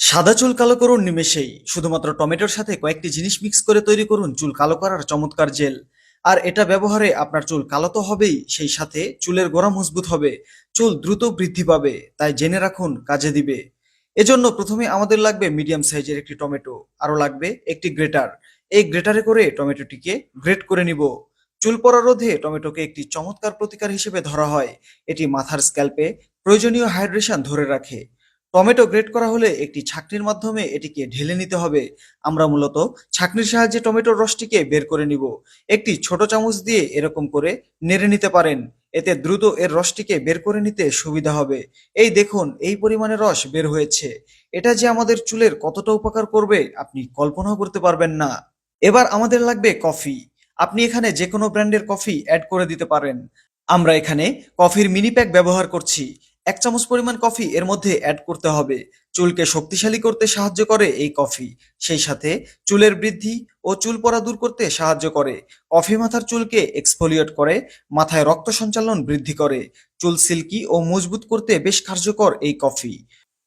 সাদা চুল কালো করুন নিমেষেই। শুধুমাত্র টমেটোর সাথে কয়েকটি জিনিস মিক্স করে তৈরি করুন চুল কালো করার চমৎকার জেল। আর এটা ব্যবহারে আপনার চুল কালো তো হবেই, সেই সাথে চুলের গোড়া মজবুত হবে, চুল দ্রুত বৃদ্ধি পাবে। তাই জেনে রাখুন, কাজে দিবে। এজন্য প্রথমে আমাদের লাগবে মিডিয়াম সাইজের একটি টমেটো, আরো লাগবে একটি গ্রেটার। এই গ্রেটারে করে টমেটোটিকে গ্রেট করে নিব। চুল পড়া রোধে টমেটোকে একটি চমৎকার প্রতিকার হিসেবে ধরা হয়। এটি মাথার স্ক্যাল্পে প্রয়োজনীয় হাইড্রেশন ধরে রাখে। টমেটো গ্রেট করা হলে একটি ছাঁকনির মাধ্যমে এটিকে ঢেলে নিতে হবে। আমরা মূলত ছাঁকনির সাহায্যে টমেটোর রসটিকে বের করে নিব। একটি ছোট চামচ দিয়ে এরকম করে নেড়ে নিতে পারেন। এতে দ্রুত এর রসটিকে বের করে নিতে সুবিধা হবে। এই দেখুন, এই পরিমাণে রস বের হয়েছে। এটা যে আমাদের চুলের কতটা উপকার করবে আপনি কল্পনাও করতে পারবেন না। এবার আমাদের লাগবে কফি। আপনি এখানে যে কোনো ব্র্যান্ডের কফি অ্যাড করে দিতে পারেন। আমরা এখানে কফির মিনি প্যাক ব্যবহার করছি। 1 চামচ পরিমাণ কফি এর মধ্যে অ্যাড করতে হবে। চুলকে শক্তিশালী করতে সাহায্য করে এই কফি। সেই সাথে চুলের বৃদ্ধি ও চুল পড়া দূর করতে সাহায্য করে। কফি মাথার চুলকে এক্সফোলিয়েট করে, মাথায় রক্ত সঞ্চালন বৃদ্ধি করে। চুল সিল্কি ও মজবুত করতে বেশ কার্যকর এই কফি।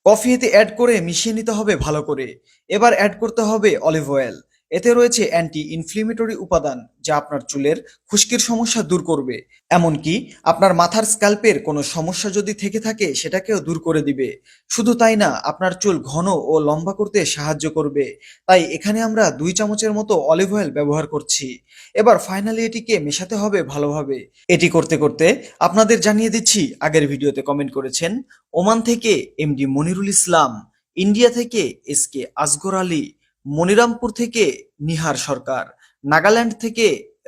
কফি এতে অ্যাড করে মিশিয়ে নিতে হবে ভালো করে। এবার অ্যাড করতে হবে অলিভ অয়েল। এতে রয়েছে অ্যান্টি ইনফ্লেমেটরি উপাদান, যা আপনার চুলের খুশকির সমস্যা দূর করবে। এমনকি আপনার মাথার স্ক্যাল্পের কোনো সমস্যা যদি থেকে থাকে সেটাকেও দূর করে দিবে। শুধু তাই না, আপনার চুল ঘন ও লম্বা করতে সাহায্য করবে। তাই এখানে আমরা 2 চামচের মতো অলিভ অয়েল ব্যবহার করছি। এবার ফাইনালি এটিকে মেশাতে হবে ভালোভাবে। এটি করতে করতে আপনাদের জানিয়ে দিচ্ছি, আগের ভিডিওতে কমেন্ট করেছেন ওমান থেকে এমডি মনিরুল ইসলাম, ইন্ডিয়া থেকে এসকে আসগর আলী, মনিরামপুর থেকে নিহার সরকার, নাগাল্যান্ড থেকে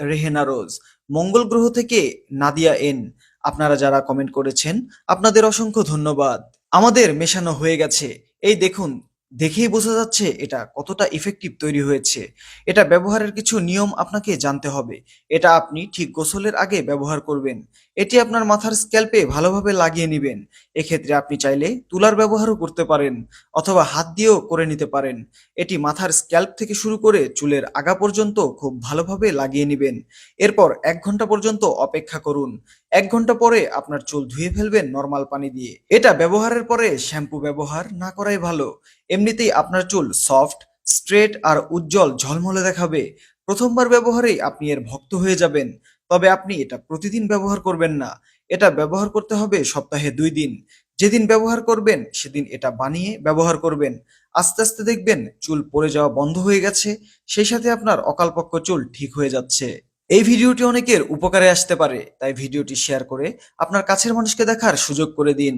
রেহেনা রোজ, মঙ্গল গ্রহ থেকে নাদিয়া এন। আপনারা যারা কমেন্ট করেছেন আপনাদের অসংখ্য ধন্যবাদ। আমাদের মেশানো হয়ে গেছে। এই দেখুন, দেখেই বোঝা যাচ্ছে এটা কতটা ইফেক্টিভ তৈরি হয়েছে। এটা ব্যবহারের কিছু নিয়ম আপনাকে জানতে হবে। এটা আপনি ঠিক গোসলের আগে ব্যবহার করবেন। এটি আপনার মাথার স্ক্যাল্পে ভালোভাবে লাগিয়ে নেবেন। এক্ষেত্রে আপনি চাইলে তুলার ব্যবহারও করতে পারেন, অথবা হাত দিয়েও করে নিতে পারেন। এটি মাথার স্ক্যাল্প থেকে শুরু করে চুলের আগা পর্যন্ত খুব ভালোভাবে লাগিয়ে নেবেন। এরপর 1 ঘন্টা পর্যন্ত অপেক্ষা করুন। 1 ঘন্টা পরে আপনার চুল ধুয়ে ফেলবেন নর্মাল পানি দিয়ে। এটা ব্যবহারের পরে শ্যাম্পু ব্যবহার না করাই ভালো। এমনিতেই আপনার চুল সফট, স্ট্রেট আর উজ্জ্বল ঝলমলে দেখাবে। প্রথমবার ব্যবহারেই আপনি এর ভক্ত হয়ে যাবেন। তবে আপনি এটা প্রতিদিন ব্যবহার করবেন না। এটা ব্যবহার করতে হবে সপ্তাহে 2 দিন। যেদিন ব্যবহার করবেন সেদিন এটা বানিয়ে ব্যবহার করবেন। আস্তে আস্তে দেখবেন চুল পড়ে যাওয়া বন্ধ হয়ে গেছে, সেই সাথে আপনার অকালপক্ষ চুল ঠিক হয়ে যাচ্ছে। এই ভিডিওটি অনেকের উপকারে আসতে পারে, তাই ভিডিওটি শেয়ার করে আপনার কাছের মানুষকে দেখার সুযোগ করে দিন।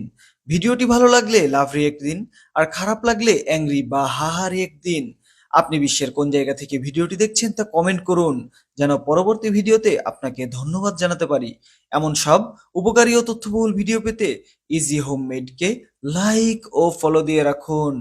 ভিডিওটি ভালো লাগলে লাভ রিয়েক্ট দিন, আর খারাপ লাগলে অ্যাংরি বা হাহা রিয়েক্ট দিন। আপনি বিশ্বের কোন জায়গা থেকে ভিডিওটি দেখছেন তা কমেন্ট করুন, যেন পরবর্তী ভিডিওতে আপনাকে ধন্যবাদ জানাতে পারি। এমন সব উপকারী ও তথ্যবহুল ভিডিও পেতে ইজি হোমমেডকে লাইক ও ফলো দিয়ে রাখুন।